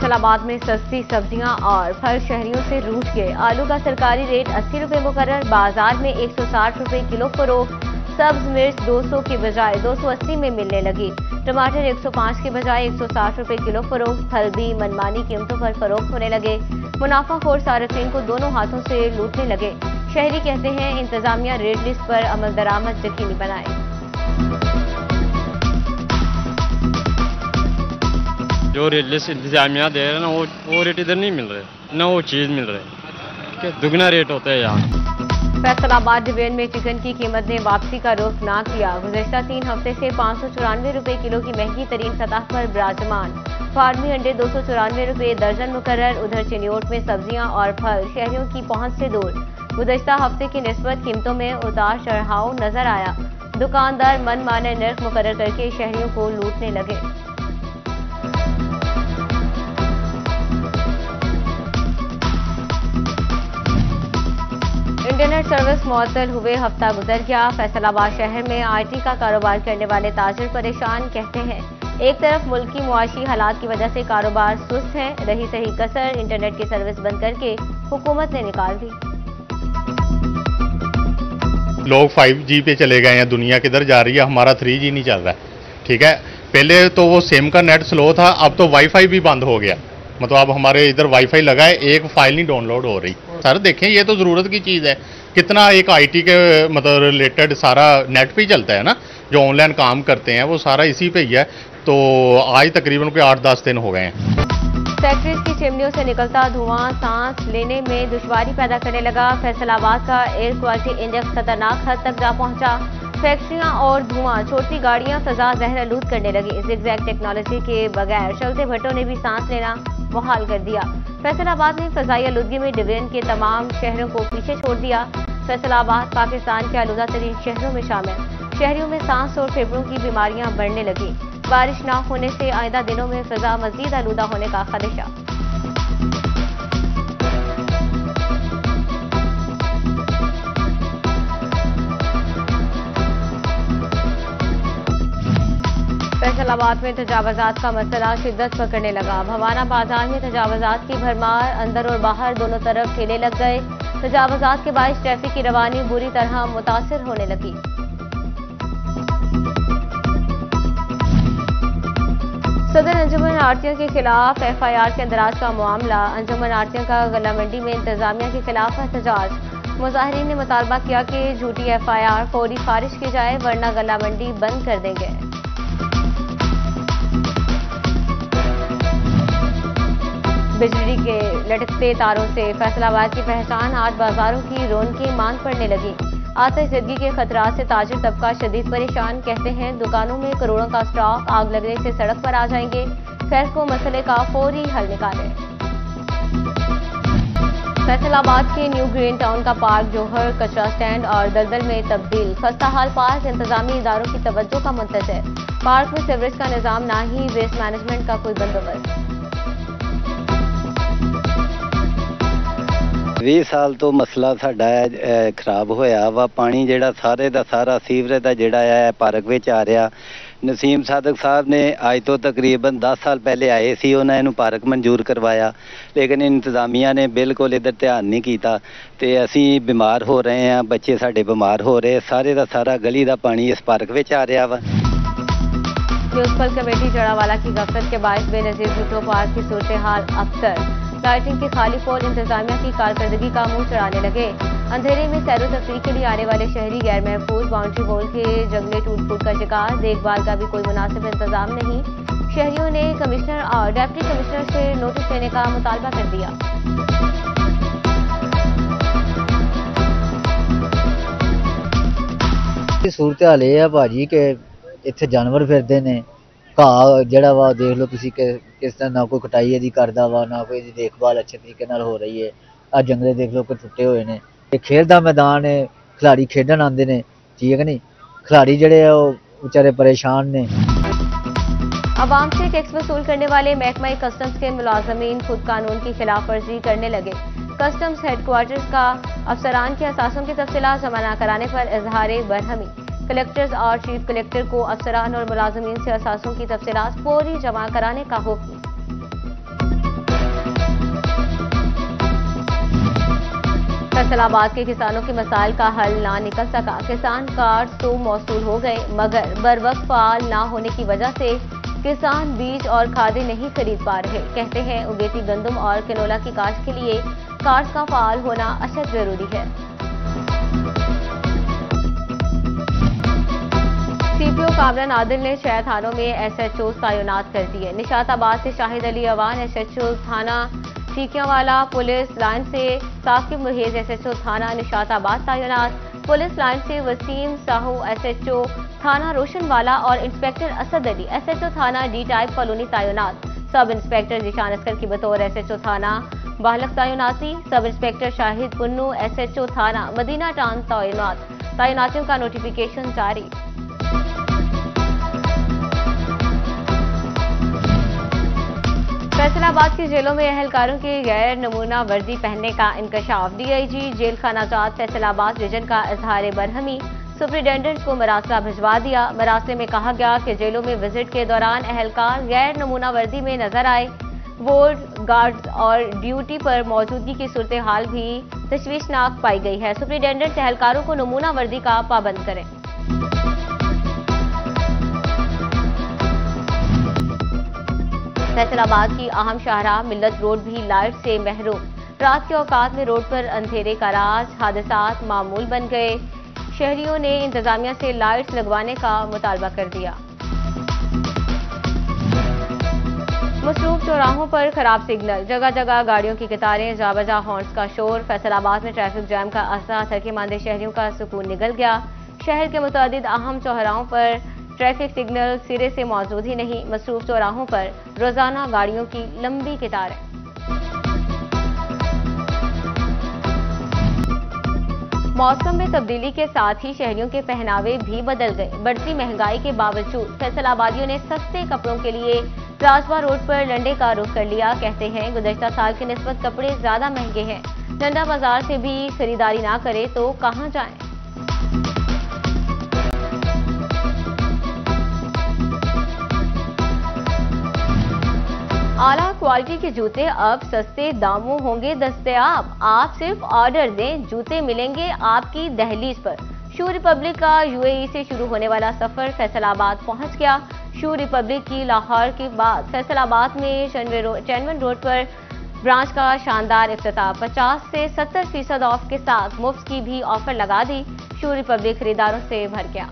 फैसलाबाद में सस्ती सब्जियां और फल शहरियों से रूठ गए। आलू का सरकारी रेट 80 रुपए मुकर्रर, बाजार में 160 रुपए किलो फरोख्त। सब्ज मिर्च 200 की बजाय 280 में मिलने लगी। टमाटर 105 के बजाय 160 रुपए किलो फरोख्त। फल भी मनमानी कीमतों पर फरोख्त होने लगे। मुनाफाखोर सार्फिन को दोनों हाथों से लूटने लगे। शहरी कहते हैं इंतजामिया रेट लिस्ट पर अमल दरामद यकीनी बनाए। जो रेट लिस्ट इंतजामिया दे रहे हैं ना वो रेट इधर नहीं मिल रहे, ना वो चीज़ मिल रही, दुगना रेट होता है यहाँ। फैसलाबाद डिवीजन में चिकन की कीमत ने वापसी का रुख ना किया। गुज़श्ता 3 हफ्ते से 594 रुपए किलो की महंगी तरीन सतह पर विराजमान। फार्मी अंडे 294 रुपए दर्जन मुकर्रर। उधर चिन्योट में सब्जियां और फल शहरियों की पहुंच से दूर। गुज़श्ता हफ्ते की निस्बत कीमतों में उतार चढ़ाव नजर आया। दुकानदार मनमाने नर्ख मुकर्रर करके शहरियों को लूटने लगे। इंटरनेट सर्विस मुअत्तल हुए हफ्ता गुजर गया। फैसलाबाद शहर में आईटी का कारोबार करने वाले ताजिर परेशान। कहते हैं एक तरफ मुल्की मुआशी हालात की वजह से कारोबार सुस्त है, रही सही कसर इंटरनेट की सर्विस बंद करके हुकूमत ने निकाल दी। लोग 5G पे चले गए हैं, दुनिया किधर जा रही है, हमारा 3G नहीं चल रहा है। ठीक है, पहले तो वो सिम का नेट स्लो था, अब तो वाईफाई भी बंद हो गया। मतलब अब हमारे इधर वाईफाई लगा है, एक फाइल नहीं डाउनलोड हो रही। सर देखें, ये तो ज़रूरत की चीज़ है। कितना एक आईटी के मतलब रिलेटेड सारा नेट पे ही चलता है ना, जो ऑनलाइन काम करते हैं वो सारा इसी पे ही है। तो आज तकरीबन कोई 8-10 दिन हो गए हैं। फैक्ट्रीज की चिमनियों से निकलता धुआं सांस लेने में दुश्वारी पैदा करने लगा। फैसलाबाद का एयर क्वालिटी इंडेक्स खतरनाक हद तक जा पहुंचा। फैक्ट्रियां और धुआं छोड़ती गाड़ियां फजा जहरालूद करने लगी। ज़िगज़ैग टेक्नोलॉजी के बगैर चलते भट्टों ने भी सांस लेना मुहाल कर दिया। फैसलाबाद ने फजाई आलूदगी में डिवीजन के तमाम शहरों को पीछे छोड़ दिया। फैसलाबाद पाकिस्तान के आलूदा तरीन शहरों में शामिल। शहरियों में सांस और फेफड़ों की बीमारियां बढ़ने लगी। बारिश न होने से आइंदा दिनों में फजा मजीद आलूदा होने का खदशा। फैसलाबाद में तजावजात का मसला शिद्दत पकड़ने लगा। भवाना बाजार में तजावजात की भरमार, अंदर और बाहर दोनों तरफ ठेले लग गए। तजावजात के बायस ट्रैफिक की रवानी बुरी तरह मुतासिर होने लगी। सदर अंजुमन आड़तियों के खिलाफ FIR के अंदराज का मामला। अंजुमन आड़तियों का गला मंडी में इंतजामिया के खिलाफ एहतजाज। मुजाहिरीन ने मुतालबा किया कि झूठी FIR फौरी खारिज की जाए, वरना गला मंडी बंद कर देंगे। बिजली के लटकते तारों से फैसलाबाद की पहचान। 8 बाजारों की रौनकें मांद पड़ने लगी। आतिशज़दगी के खतरात से ताजिर तबका शदीद परेशान। कहते हैं दुकानों में करोड़ों का स्टॉक, आग लगने से सड़क पर आ जाएंगे। खैर को मसले का फौरी हल निकालें। फैसलाबाद के न्यू ग्रीन टाउन का पार्क जोहर कचरा स्टैंड और दलदल में तब्दील। खस्ताहाल पार्क, इंतजामी इदारों की तवज्जो का मुंतज़र। पार्क में सीवरेज का निज़ाम ना ही वेस्ट मैनेजमेंट का कोई बंदोबस्त। 20 साल तो मसला साडा खराब होया वा। पानी जिहड़ा सारे दा सारा सीवरेज दा जिहड़ा है पार्क विच आ रहा। नसीम सादक साहब ने अज तो तकरीबन 10 साल पहले आए सी, उन्होंने इनू पार्क मंजूर करवाया, लेकिन इंतजामिया ने बिल्कुल इधर ध्यान नहीं किया। तो असी बीमार हो रहे हैं, बच्चे साडे बीमार हो रहे। सारे दा सारा गली दा पानी इस पार्क विच आ रहा वा। म्यूनसिपल कमेटी जड़ावाला की गफलत के बायस बेनजीर भुट्टो पार्क की सूरत हाल अबतर। लाइटिंग के खाली पोल इंतजामिया की कारकर्दगी का मुंह चढ़ाने लगे। अंधेरे में सैर तफरीह के लिए आने वाले शहरी गैर महफूज। बाउंड्री वॉल के जंगले टूट फूट का शिकार। देखभाल का भी कोई मुनासिब इंतजाम नहीं। शहरियों ने कमिश्नर और डिप्टी कमिश्नर से नोटिस देने का मुतालबा कर दिया। सूरत हाल यह है भाजी के इत्थे जानवर फिरते ने। घाह जिहड़ा वा देख लो तुसीं किस तरह, ना कोई कटाई इहदी करदा वा, ना कोई देखभाल अच्छे तरीके नाल हो रही है। आ जंगले देख लो कि टुटे हुए ने। ये खेल दा मैदान है, खिलाड़ी खेडन आंदे ने, ठीक है नहीं। खिलाड़ी जिहड़े आ ओह बेचारे परेशान ने। अवाम से टैक्स वसूल करने वाले महकमा कस्टम्स के मुलाजमीन खुद कानून की खिलाफ वर्जी करने लगे। कस्टम्स हेडक्वार्टर्स का अफसरान के असासों की तफसीलात जमा न कराने पर इजहार बरहमी। कलेक्टर्स और चीफ कलेक्टर को अफसरान और मुलाजमीन से असासों की तफसीलात फौरी जमा कराने का हुक्म। फैसलाबाद के किसानों के मसाइल का हल ना निकल सका। किसान कार्ड तो मौसूल हो गए मगर बरवक्त फाल ना होने की वजह से किसान बीज और खादें नहीं खरीद पा रहे। कहते हैं उगेती गंदम और कैनोला की काश्त के लिए कार्ड का फाल होना अशद जरूरी है। सीपीओ कामरान आदिल ने 6 थानों में एसएचओ तैनात कर दिए। निशाताबाद से शाहिद अली अवान एसएचओ थाना सीकियावाला, पुलिस लाइन से साकिब मुहेज एसएचओ थाना निशाताबाद तैनात, पुलिस लाइन से वसीम साहू एसएचओ थाना रोशनवाला और इंस्पेक्टर असद अली एसएचओ थाना डी टाइप कॉलोनी तैनात। सब इंस्पेक्टर जिशान अस्कर की बतौर एसएचओ थाना बाहलक तैनाती। Sub inspector Shahid Punnu SHO थाना मदीना टाउन तैनात। तैनातियों का नोटिफिकेशन जारी। फैसलाबाद की जेलों में अहलकारों की गैर नमूना वर्दी पहनने का इंकशाफ। डीआईजी जेल खानाजात फैसलाबाद रीजन का इजहार बरहमी। सुप्रिंटेंडेंट को मरासला भिजवा दिया। मरासले में कहा गया कि जेलों में विजिट के दौरान अहलकार गैर नमूना वर्दी में नजर आए। वार्ड गार्ड्स और ड्यूटी पर मौजूदगी की सूरत हाल भी तशवीशनाक पाई गई है। सुप्रिंटेंडेंट अहलकारों को नमूना वर्दी का पाबंद करें। फैसलाबाद की अहम शाहराह मिल्लत रोड भी लाइट से महरूम। रात के औकात में रोड पर अंधेरे का राज, हादसात मामूल बन गए। शहरियों ने इंतजामिया से लाइट्स लगवाने का मुतालबा कर दिया। मसरूफ चौराहों पर खराब सिग्नल, जगह जगह गाड़ियों की कतारें, जाबजा हॉर्न्स का शोर। फैसलाबाद में ट्रैफिक जैम का असर, थके-मांदे शहरियों का सुकून निकल गया। शहर के मुतअद्दिद अहम चौराहों पर ट्रैफिक सिग्नल सिरे से मौजूद ही नहीं। मसरूफ चौराहों पर रोजाना गाड़ियों की लंबी कतारें। मौसम में तब्दीली के साथ ही शहरियों के पहनावे भी बदल गए। बढ़ती महंगाई के बावजूद फैसलाबादियों ने सस्ते कपड़ों के लिए राजवा रोड पर लंडे का रुख कर लिया। कहते हैं गुज़श्ता साल की निस्बत कपड़े ज्यादा महंगे हैं। लंडा बाजार से भी खरीदारी ना करे तो कहां जाएं? आला क्वालिटी के जूते अब सस्ते दामों होंगे दस्तयाब। आप सिर्फ ऑर्डर दें, जूते मिलेंगे आपकी दहलीज पर। शू रिपब्लिक का यूएई से शुरू होने वाला सफर फैसलाबाद पहुंच गया। शू रिपब्लिक की लाहौर के बाद फैसलाबाद में चैनवन रोड पर ब्रांच का शानदार इफ्तिताह। 50 से 70% ऑफ के साथ मुफ्त की भी ऑफर लगा दी। शू रिपब्लिक खरीदारों से भर गया।